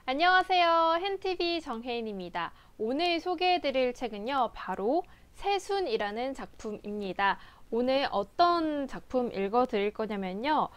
안녕하세요. 헨티비 정혜인입니다. 오늘 소개해드릴 책은요, 바로 새순이라는 작품입니다. 오늘 어떤 작품 읽어드릴 거냐면요,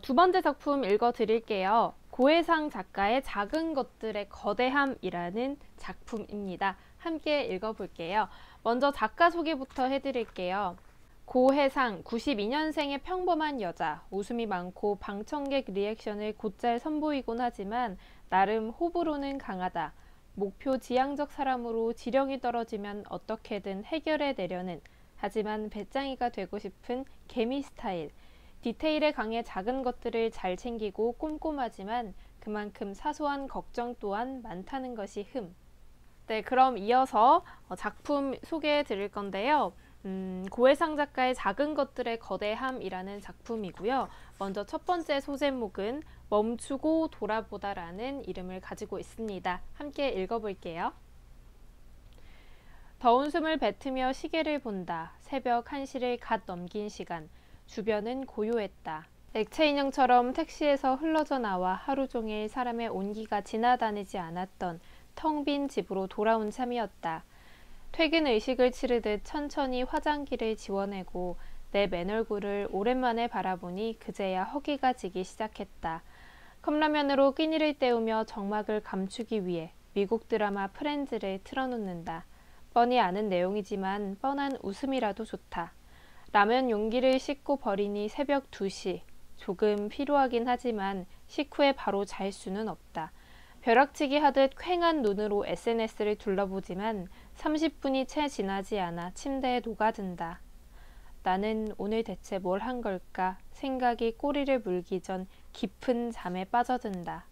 두 번째 작품 읽어드릴게요. 고해상 작가의 작은 것들의 거대함이라는 작품입니다. 함께 읽어볼게요. 먼저 작가 소개부터 해드릴게요. 고해상 92년생의 평범한 여자, 웃음이 많고 방청객 리액션을 곧잘 선보이곤 하지만 나름 호불호는 강하다. 목표 지향적 사람으로 지령이 떨어지면 어떻게든 해결해 내려는, 하지만 배짱이가 되고 싶은 개미 스타일. 디테일에 강해 작은 것들을 잘 챙기고 꼼꼼하지만 그만큼 사소한 걱정 또한 많다는 것이 흠. 네, 그럼 이어서 작품 소개해 드릴 건데요. 고해상 작가의 작은 것들의 거대함이라는 작품이고요. 먼저 첫 번째 소제목은 멈추고 돌아보다라는 이름을 가지고 있습니다. 함께 읽어볼게요. 더운 숨을 뱉으며 시계를 본다. 새벽 1시를 갓 넘긴 시간. 주변은 고요했다. 액체 인형처럼 택시에서 흘러져 나와 하루 종일 사람의 온기가 지나다니지 않았던 텅 빈 집으로 돌아온 참이었다. 퇴근 의식을 치르듯 천천히 화장기를 지워내고 내 맨얼굴을 오랜만에 바라보니 그제야 허기가 지기 시작했다. 컵라면으로 끼니를 때우며 정막을 감추기 위해 미국 드라마 프렌즈를 틀어놓는다. 뻔히 아는 내용이지만 뻔한 웃음이라도 좋다. 라면 용기를 씻고 버리니 새벽 2시. 조금 피로하긴 하지만 식후에 바로 잘 수는 없다. 벼락치기 하듯 퀭한 눈으로 SNS를 둘러보지만 30분이 채 지나지 않아 침대에 녹아든다. 나는 오늘 대체 뭘 한 걸까? 생각이 꼬리를 물기 전 깊은 잠에 빠져든다.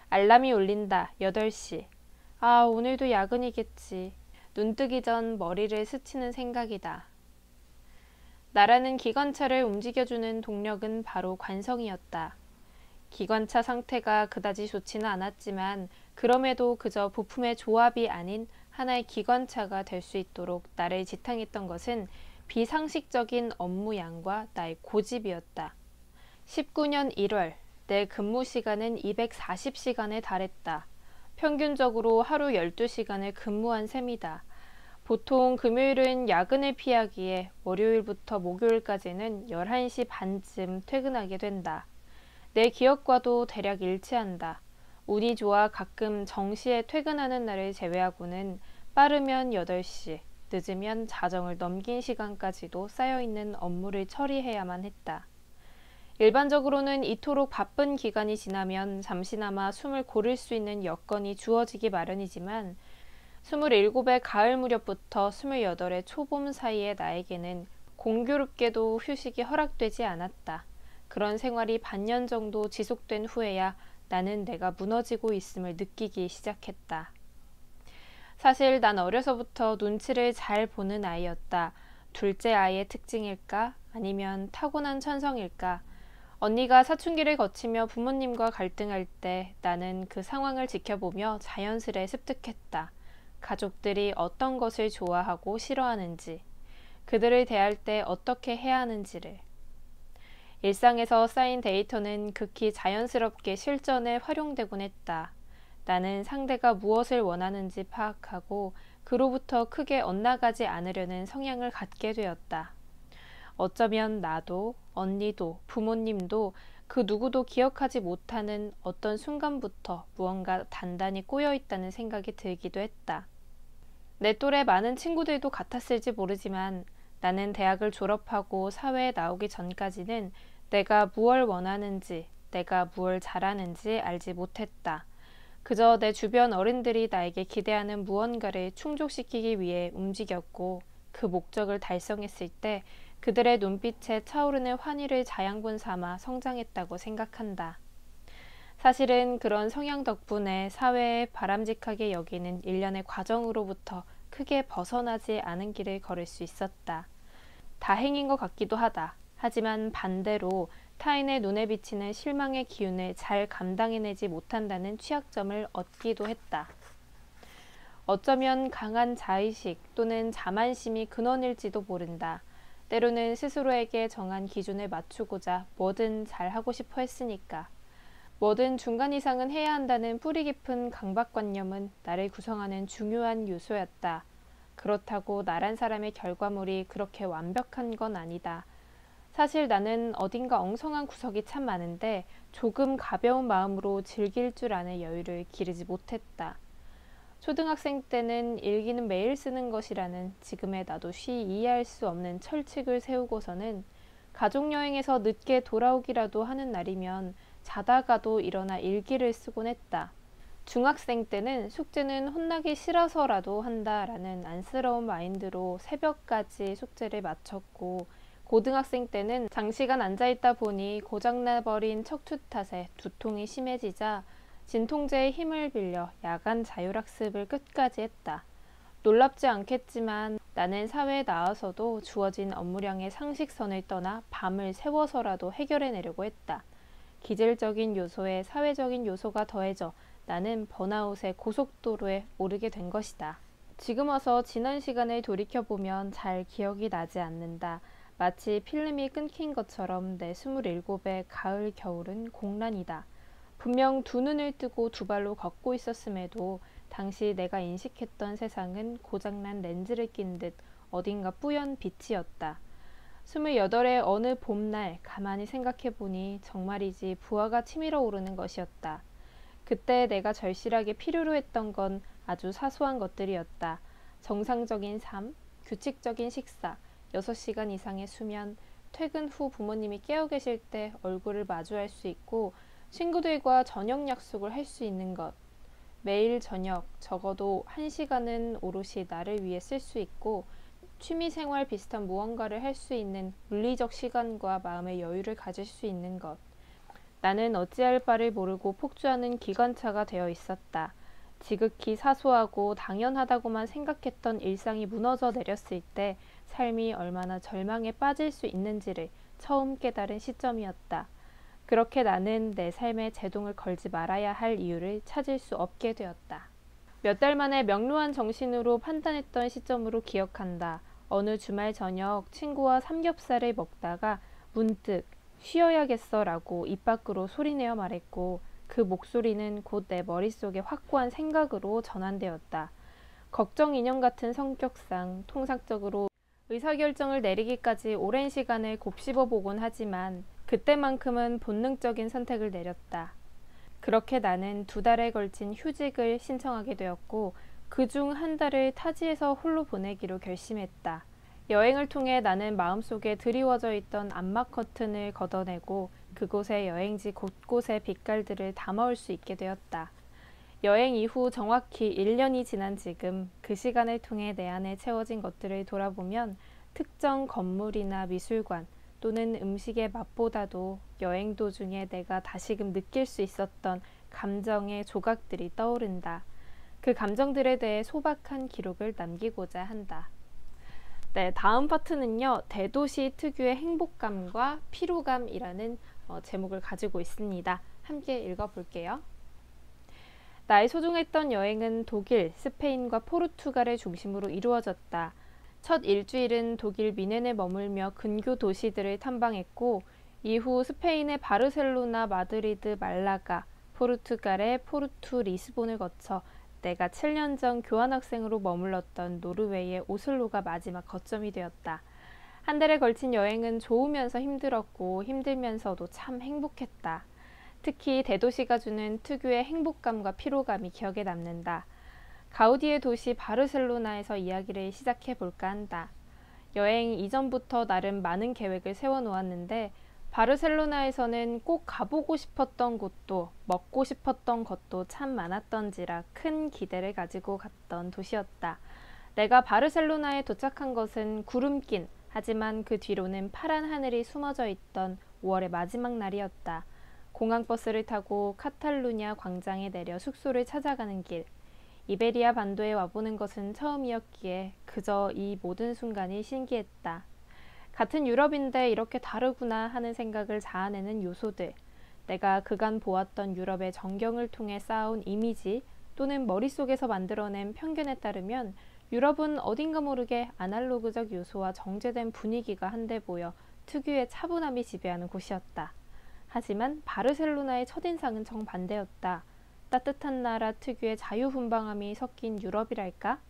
알람이 울린다. 8시. 아, 오늘도 야근이겠지. 눈 뜨기 전 머리를 스치는 생각이다. 나라는 기관차를 움직여주는 동력은 바로 관성이었다. 기관차 상태가 그다지 좋지는 않았지만 그럼에도 그저 부품의 조합이 아닌 하나의 기관차가 될 수 있도록 나를 지탱했던 것은 비상식적인 업무 양과 나의 고집이었다. 19년 1월 내 근무 시간은 240시간에 달했다. 평균적으로 하루 12시간을 근무한 셈이다. 보통 금요일은 야근을 피하기에 월요일부터 목요일까지는 11시 반쯤 퇴근하게 된다. 내 기억과도 대략 일치한다. 운이 좋아 가끔 정시에 퇴근하는 날을 제외하고는 빠르면 8시, 늦으면 자정을 넘긴 시간까지도 쌓여있는 업무를 처리해야만 했다. 일반적으로는 이토록 바쁜 기간이 지나면 잠시나마 숨을 고를 수 있는 여건이 주어지기 마련이지만 27의 가을 무렵부터 28의 초봄 사이의 나에게는 공교롭게도 휴식이 허락되지 않았다. 그런 생활이 반년 정도 지속된 후에야 나는 내가 무너지고 있음을 느끼기 시작했다. 사실 난 어려서부터 눈치를 잘 보는 아이였다. 둘째 아이의 특징일까? 아니면 타고난 천성일까? 언니가 사춘기를 거치며 부모님과 갈등할 때 나는 그 상황을 지켜보며 자연스레 습득했다. 가족들이 어떤 것을 좋아하고 싫어하는지, 그들을 대할 때 어떻게 해야 하는지를. 일상에서 쌓인 데이터는 극히 자연스럽게 실전에 활용되곤 했다. 나는 상대가 무엇을 원하는지 파악하고 그로부터 크게 엇나가지 않으려는 성향을 갖게 되었다. 어쩌면 나도, 언니도, 부모님도 그 누구도 기억하지 못하는 어떤 순간부터 무언가 단단히 꼬여있다는 생각이 들기도 했다. 내 또래 많은 친구들도 같았을지 모르지만 나는 대학을 졸업하고 사회에 나오기 전까지는 내가 무엇을 원하는지, 내가 무엇을 잘하는지 알지 못했다. 그저 내 주변 어른들이 나에게 기대하는 무언가를 충족시키기 위해 움직였고 그 목적을 달성했을 때 그들의 눈빛에 차오르는 환희를 자양분 삼아 성장했다고 생각한다. 사실은 그런 성향 덕분에 사회에 바람직하게 여기는 일련의 과정으로부터 크게 벗어나지 않은 길을 걸을 수 있었다. 다행인 것 같기도 하다. 하지만 반대로 타인의 눈에 비치는 실망의 기운을 잘 감당해내지 못한다는 취약점을 얻기도 했다. 어쩌면 강한 자의식 또는 자만심이 근원일지도 모른다. 때로는 스스로에게 정한 기준을 맞추고자 뭐든 잘하고 싶어 했으니까. 뭐든 중간 이상은 해야 한다는 뿌리 깊은 강박관념은 나를 구성하는 중요한 요소였다. 그렇다고 나란 사람의 결과물이 그렇게 완벽한 건 아니다. 사실 나는 어딘가 엉성한 구석이 참 많은데 조금 가벼운 마음으로 즐길 줄 아는 여유를 기르지 못했다. 초등학생 때는 일기는 매일 쓰는 것이라는 지금의 나도 쉬 이해할 수 없는 철칙을 세우고서는 가족여행에서 늦게 돌아오기라도 하는 날이면 자다가도 일어나 일기를 쓰곤 했다. 중학생 때는 숙제는 혼나기 싫어서라도 한다라는 안쓰러운 마인드로 새벽까지 숙제를 마쳤고, 고등학생 때는 장시간 앉아있다 보니 고장나버린 척추 탓에 두통이 심해지자 진통제의 힘을 빌려 야간 자율학습을 끝까지 했다. 놀랍지 않겠지만 나는 사회에 나와서도 주어진 업무량의 상식선을 떠나 밤을 새워서라도 해결해내려고 했다. 기질적인 요소에 사회적인 요소가 더해져 나는 번아웃의 고속도로에 오르게 된 것이다. 지금 와서 지난 시간을 돌이켜보면 잘 기억이 나지 않는다. 마치 필름이 끊긴 것처럼 내 27의 가을 겨울은 공란이다. 분명 두 눈을 뜨고 두 발로 걷고 있었음에도 당시 내가 인식했던 세상은 고장난 렌즈를 낀 듯 어딘가 뿌연 빛이었다. 28의 어느 봄날 가만히 생각해보니 정말이지 부하가 치밀어 오르는 것이었다. 그때 내가 절실하게 필요로 했던 건 아주 사소한 것들이었다. 정상적인 삶, 규칙적인 식사, 6시간 이상의 수면, 퇴근 후 부모님이 깨어 계실 때 얼굴을 마주할 수 있고 친구들과 저녁 약속을 할 수 있는 것. 매일 저녁 적어도 1시간은 오롯이 나를 위해 쓸 수 있고 취미생활 비슷한 무언가를 할 수 있는 물리적 시간과 마음의 여유를 가질 수 있는 것. 나는 어찌할 바를 모르고 폭주하는 기관차가 되어 있었다. 지극히 사소하고 당연하다고만 생각했던 일상이 무너져 내렸을 때 삶이 얼마나 절망에 빠질 수 있는지를 처음 깨달은 시점이었다. 그렇게 나는 내 삶에 제동을 걸지 말아야 할 이유를 찾을 수 없게 되었다. 몇 달 만에 명료한 정신으로 판단했던 시점으로 기억한다. 어느 주말 저녁 친구와 삼겹살을 먹다가 문득 쉬어야겠어 라고 입 밖으로 소리내어 말했고, 그 목소리는 곧 내 머릿속에 확고한 생각으로 전환되었다. 걱정 인형 같은 성격상 통상적으로 의사결정을 내리기까지 오랜 시간을 곱씹어 보곤 하지만 그때만큼은 본능적인 선택을 내렸다. 그렇게 나는 2달에 걸친 휴직을 신청하게 되었고 그중 1달을 타지에서 홀로 보내기로 결심했다. 여행을 통해 나는 마음속에 드리워져 있던 암막 커튼을 걷어내고 그곳의 여행지 곳곳의 빛깔들을 담아올 수 있게 되었다. 여행 이후 정확히 1년이 지난 지금 그 시간을 통해 내 안에 채워진 것들을 돌아보면 특정 건물이나 미술관 또는 음식의 맛보다도 여행 도중에 내가 다시금 느낄 수 있었던 감정의 조각들이 떠오른다. 그 감정들에 대해 소박한 기록을 남기고자 한다. 네, 다음 파트는요. 대도시 특유의 행복감과 피로감이라는 제목을 가지고 있습니다. 함께 읽어볼게요. 나의 소중했던 여행은 독일, 스페인과 포르투갈을 중심으로 이루어졌다. 첫 일주일은 독일 미넨에 머물며 근교 도시들을 탐방했고 이후 스페인의 바르셀로나, 마드리드, 말라가, 포르투갈의 포르투, 리스본을 거쳐 내가 7년 전 교환학생으로 머물렀던 노르웨이의 오슬로가 마지막 거점이 되었다. 1달에 걸친 여행은 좋으면서 힘들었고 힘들면서도 참 행복했다. 특히 대도시가 주는 특유의 행복감과 피로감이 기억에 남는다. 가우디의 도시 바르셀로나에서 이야기를 시작해 볼까 한다. 여행 이전부터 나름 많은 계획을 세워놓았는데 바르셀로나에서는 꼭 가보고 싶었던 곳도 먹고 싶었던 것도 참 많았던지라 큰 기대를 가지고 갔던 도시였다. 내가 바르셀로나에 도착한 것은 구름 낀 하지만 그 뒤로는 파란 하늘이 숨어져 있던 5월의 마지막 날이었다. 공항버스를 타고 카탈루냐 광장에 내려 숙소를 찾아가는 길. 이베리아 반도에 와보는 것은 처음이었기에 그저 이 모든 순간이 신기했다. 같은 유럽인데 이렇게 다르구나 하는 생각을 자아내는 요소들. 내가 그간 보았던 유럽의 전경을 통해 쌓아온 이미지 또는 머릿속에서 만들어낸 편견에 따르면 유럽은 어딘가 모르게 아날로그적 요소와 정제된 분위기가 한데 보여 특유의 차분함이 지배하는 곳이었다. 하지만 바르셀로나의 첫인상은 정반대였다. 따뜻한 나라 특유의 자유분방함이 섞인 유럽이랄까?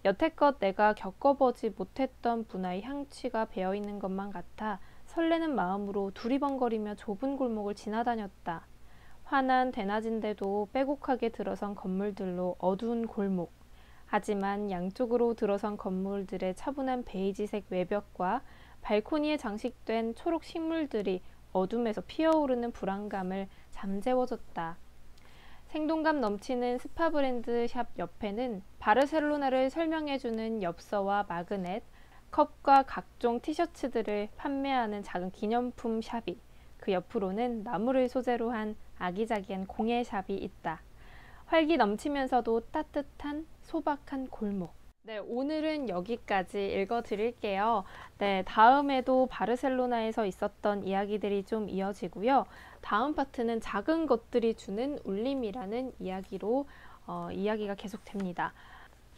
여태껏 내가 겪어보지 못했던 문화의 향취가 배어있는 것만 같아 설레는 마음으로 두리번거리며 좁은 골목을 지나다녔다. 환한 대낮인데도 빼곡하게 들어선 건물들로 어두운 골목. 하지만 양쪽으로 들어선 건물들의 차분한 베이지색 외벽과 발코니에 장식된 초록 식물들이 어둠에서 피어오르는 불안감을 잠재워줬다. 생동감 넘치는 스파 브랜드 샵 옆에는 바르셀로나를 설명해주는 엽서와 마그넷, 컵과 각종 티셔츠들을 판매하는 작은 기념품 샵이, 그 옆으로는 나무를 소재로 한 아기자기한 공예 샵이 있다. 활기 넘치면서도 따뜻한 소박한 골목. 네, 오늘은 여기까지 읽어드릴게요. 네, 다음에도 바르셀로나에서 있었던 이야기들이 좀 이어지고요. 다음 파트는 작은 것들이 주는 울림이라는 이야기로 이야기가 계속됩니다.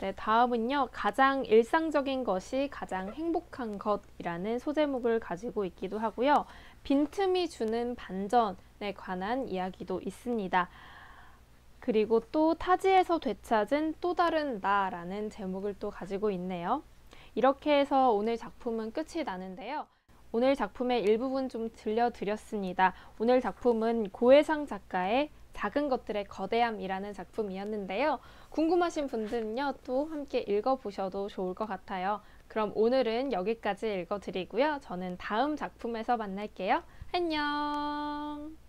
네, 다음은요. 가장 일상적인 것이 가장 행복한 것이라는 소제목을 가지고 있기도 하고요. 빈틈이 주는 반전에 관한 이야기도 있습니다. 그리고 또 타지에서 되찾은 또 다른 나라는 제목을 또 가지고 있네요. 이렇게 해서 오늘 작품은 끝이 나는데요. 오늘 작품의 일부분 좀 들려드렸습니다. 오늘 작품은 고해상 작가의 작은 것들의 거대함이라는 작품이었는데요. 궁금하신 분들은요, 또 함께 읽어보셔도 좋을 것 같아요. 그럼 오늘은 여기까지 읽어드리고요. 저는 다음 작품에서 만날게요. 안녕!